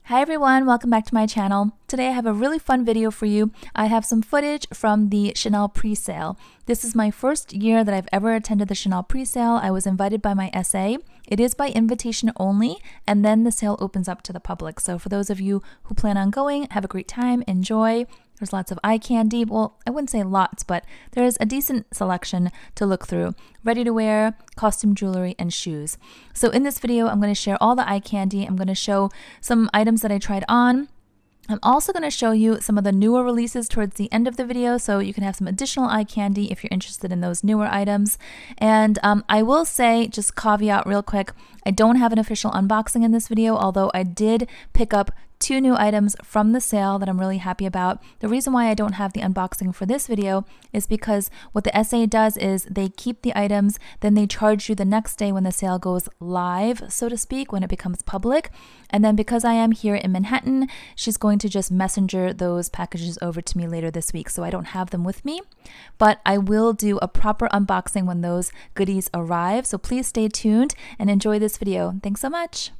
Hi everyone, welcome back to my channel. Today I have a really fun video for you. I have some footage from the Chanel pre-sale. This is my first year that I've ever attended the Chanel pre-sale. I was invited by my SA. It is by invitation only, and then the sale opens up to the public. So for those of you who plan on going, have a great time, enjoy. There's lots of eye candy. Well, I wouldn't say lots, but there's a decent selection to look through. Ready to wear, costume jewelry, and shoes. So in this video, I'm going to share all the eye candy. I'm going to show some items that I tried on. I'm also going to show you some of the newer releases towards the end of the video, so you can have some additional eye candy if you're interested in those newer items. And I will say, just caveat real quick, I don't have an official unboxing in this video, although I did pick up 2 new items from the sale that I'm really happy about. The reason why I don't have the unboxing for this video is because what the SA does is they keep the items, then they charge you the next day when the sale goes live, so to speak, when it becomes public. And then because I am here in Manhattan, she's going to just messenger those packages over to me later this week, so I don't have them with me. But I will do a proper unboxing when those goodies arrive, so please stay tuned and enjoy this video. Thanks so much.